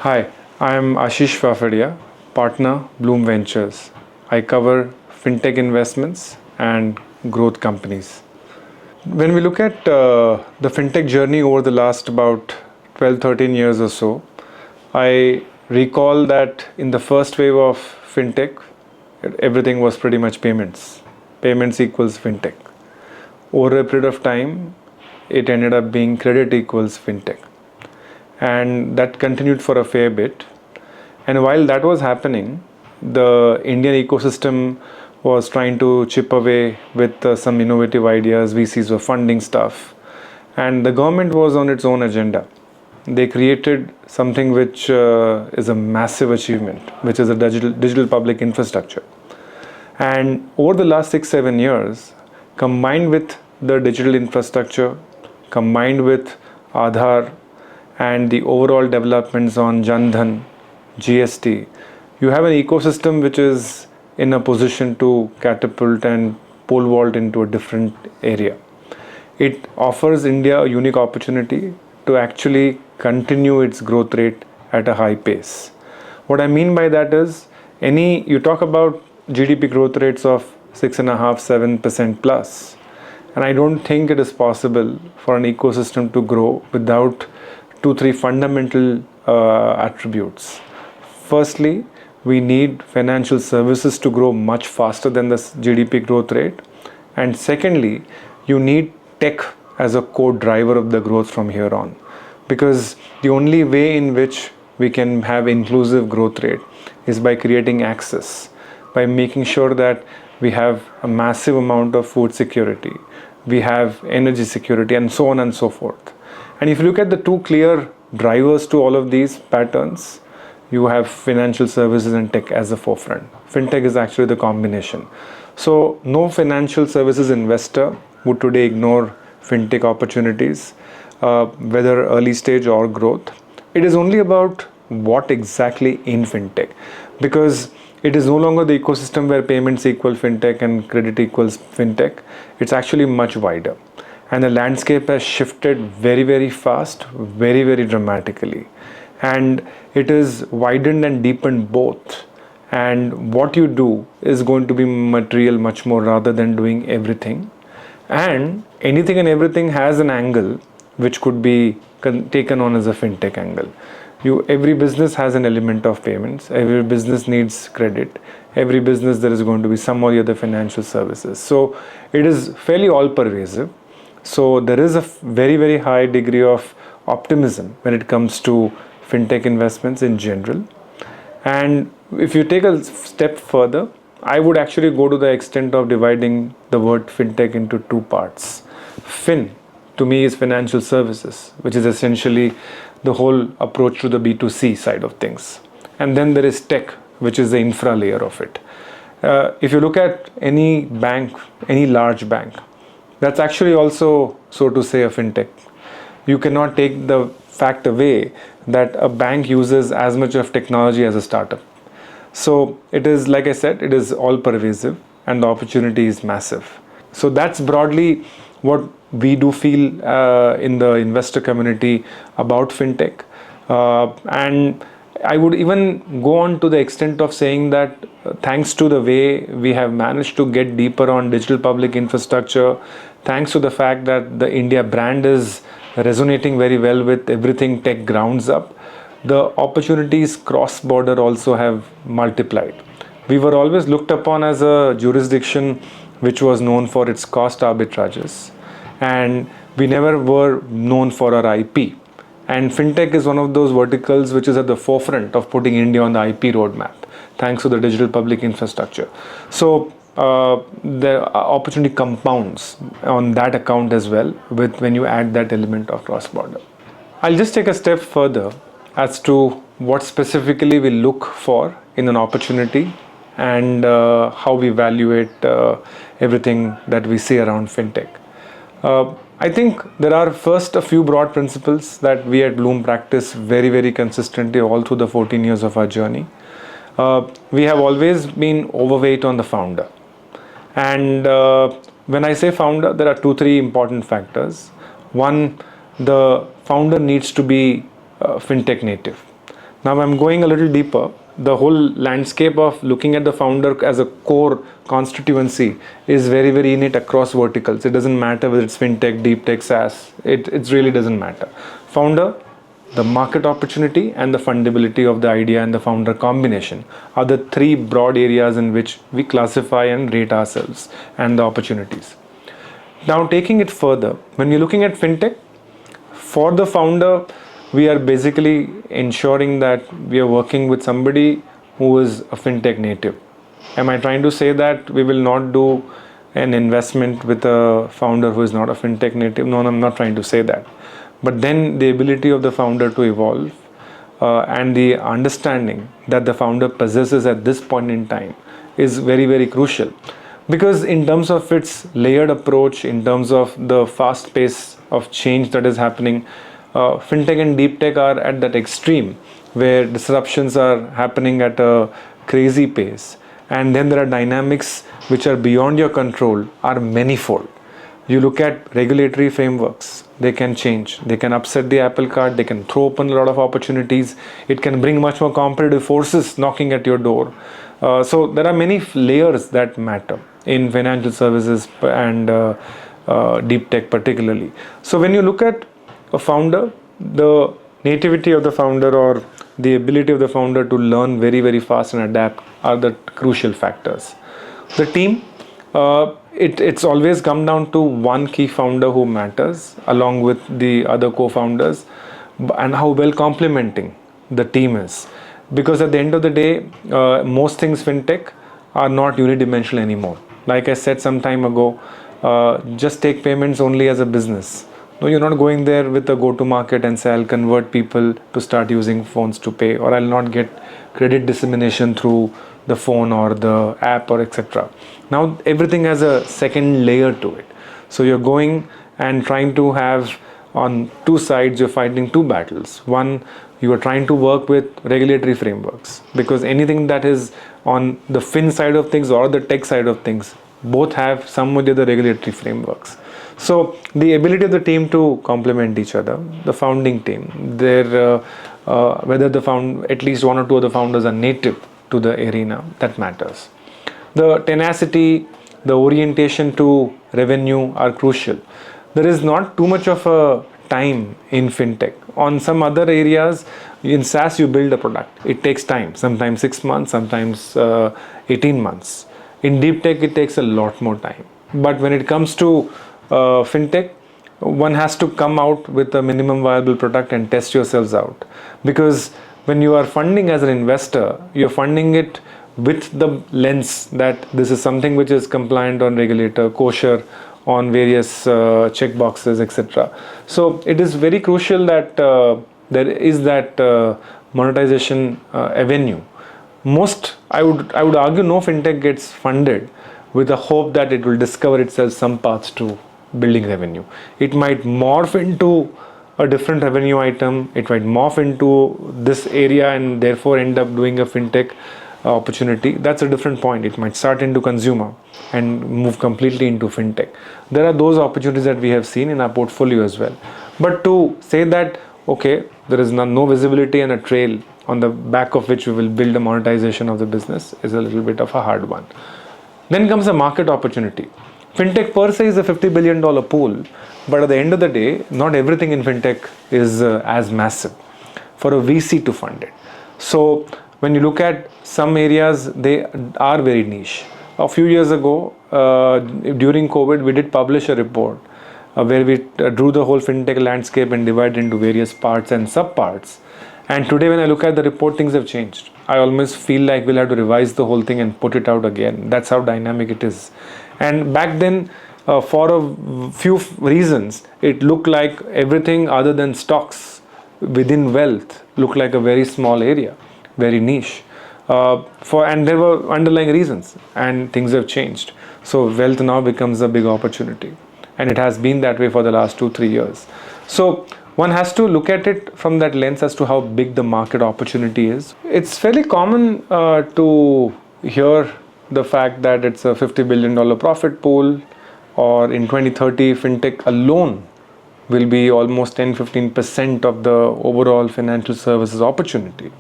Hi, I'm Ashish Fafadia, partner Bloom Ventures. I cover fintech investments and growth companies. When we look at the fintech journey over the last about 12, 13 years or so, I recall that in the first wave of fintech, everything was pretty much payments. Payments equals fintech. Over a period of time, it ended up being credit equals fintech. And that continued for a fair bit. And while that was happening, the Indian ecosystem was trying to chip away with some innovative ideas. VCs were funding stuff, and the government was on its own agenda. They created something which is a massive achievement, which is a digital public infrastructure. And over the last 6-7 years, combined with the digital infrastructure, combined with Aadhaar and the overall developments on Jan Dhan, GST, you have an ecosystem which is in a position to catapult and pole vault into a different area. It offers India a unique opportunity to actually continue its growth rate at a high pace. What I mean by that is, you talk about GDP growth rates of 6.5-7% plus, and I don't think it is possible for an ecosystem to grow without 2-3 fundamental attributes. Firstly, we need financial services to grow much faster than the GDP growth rate. And secondly, you need tech as a core driver of the growth from here on. Because the only way in which we can have inclusive growth rate is by creating access, by making sure that we have a massive amount of food security, we have energy security, and so on and so forth. And if you look at the two clear drivers to all of these patterns, you have financial services and tech as the forefront. Fintech is actually the combination. So no financial services investor would today ignore fintech opportunities, whether early stage or growth. It is only about what exactly in fintech, because it is no longer the ecosystem where payments equal fintech and credit equals fintech. It's actually much wider. And the landscape has shifted very, very fast, very, very dramatically. And it is widened and deepened both. And what you do is going to be material much more rather than doing everything. And anything and everything has an angle which could be taken on as a fintech angle. Every business has an element of payments. Every business needs credit. Every business there is going to be some or the other financial services. So it is fairly all pervasive. So there is a very, very high degree of optimism when it comes to fintech investments in general. And if you take a step further, I would actually go to the extent of dividing the word fintech into two parts. Fin, to me, is financial services, which is essentially the whole approach to the B2C side of things. And then there is tech, which is the infra layer of it. If you look at any bank, any large bank, that's actually also, so to say, a fintech. You cannot take the fact away that a bank uses as much of technology as a startup. So it is, like I said, it is all pervasive and the opportunity is massive. So that's broadly what we do feel in the investor community about fintech. And I would even go on to the extent of saying that thanks to the way we have managed to get deeper on digital public infrastructure, thanks to the fact that the India brand is resonating very well with everything tech grounds up, the opportunities cross-border also have multiplied. We were always looked upon as a jurisdiction which was known for its cost arbitrages, and we never were known for our IP. And fintech is one of those verticals which is at the forefront of putting India on the IP roadmap, thanks to the digital public infrastructure. So the opportunity compounds on that account as well when you add that element of cross-border. I'll just take a step further as to what specifically we look for in an opportunity and how we evaluate everything that we see around fintech. I think there are first a few broad principles that we at Bloom practice very, very consistently all through the 14 years of our journey. We have always been overweight on the founder. And when I say founder, there are 2-3 important factors. One, the founder needs to be fintech native. Now I'm going a little deeper. The whole landscape of looking at the founder as a core constituency is very, very innate across verticals. It doesn't matter whether it's fintech, deep tech, SaaS. It really doesn't matter. Founder, the market opportunity, and the fundability of the idea and the founder combination are the three broad areas in which we classify and rate ourselves and the opportunities. Now, taking it further, when we're looking at fintech, for the founder, we are basically ensuring that we are working with somebody who is a fintech native. Am I trying to say that we will not do an investment with a founder who is not a fintech native? No, I'm not trying to say that. But then the ability of the founder to evolve and the understanding that the founder possesses at this point in time is very, very crucial. Because in terms of its layered approach, in terms of the fast pace of change that is happening, fintech and deep tech are at that extreme where disruptions are happening at a crazy pace, and then there are dynamics which are beyond your control, are manifold. You look at regulatory frameworks, they can change, they can upset the apple cart, they can throw open a lot of opportunities, it can bring much more competitive forces knocking at your door. So there are many layers that matter in financial services and deep tech particularly. So when you look at a founder, the nativity of the founder or the ability of the founder to learn very, very fast and adapt are the crucial factors. The team, it's always come down to one key founder who matters along with the other co-founders, and how well complementing the team is. Because at the end of the day, most things fintech are not unidimensional anymore. Like I said some time ago, just take payments only as a business. No, you're not going there with a go-to-market and say, I'll convert people to start using phones to pay, or I'll not get credit dissemination through the phone or the app or etc. Now everything has a second layer to it. So you're going and trying to have on two sides, you're fighting two battles. One, you are trying to work with regulatory frameworks, because anything that is on the fin side of things or the tech side of things, both have some of the other regulatory frameworks. So the ability of the team to complement each other, the founding team, whether at least one or two of the founders are native to the arena, that matters. The tenacity, the orientation to revenue are crucial. There is not too much of a time in fintech. On some other areas, in SaaS you build a product. It takes time, sometimes 6 months, sometimes 18 months. In deep tech, it takes a lot more time. But when it comes to fintech, one has to come out with a minimum viable product and test yourselves out. Because when you are funding as an investor, you're funding it with the lens that this is something which is compliant on regulator, kosher on various check boxes, etc. So it is very crucial that there is that monetization avenue. I would argue no fintech gets funded with the hope that it will discover itself some paths to building revenue. It might morph into a different revenue item, it might morph into this area and therefore end up doing a fintech opportunity. That's a different point. It might start into consumer and move completely into fintech. There are those opportunities that we have seen in our portfolio as well. But to say that, okay, there is no visibility and a trail on the back of which we will build a monetization of the business is a little bit of a hard one. Then comes the market opportunity. Fintech per se is a $50 billion pool, but at the end of the day, not everything in fintech is as massive for a VC to fund it. So when you look at some areas, they are very niche. A few years ago, during COVID, we did publish a report where we drew the whole fintech landscape and divided into various parts and subparts. And today when I look at the report, things have changed. I almost feel like we'll have to revise the whole thing and put it out again. That's how dynamic it is. And back then, for a few reasons, it looked like everything other than stocks within wealth looked like a very small area, very niche. And there were underlying reasons, and things have changed. So wealth now becomes a big opportunity, and it has been that way for the last 2-3 years. So one has to look at it from that lens as to how big the market opportunity is. It's fairly common to hear the fact that it's a $50 billion profit pool, or in 2030 fintech alone will be almost 10-15% of the overall financial services opportunity.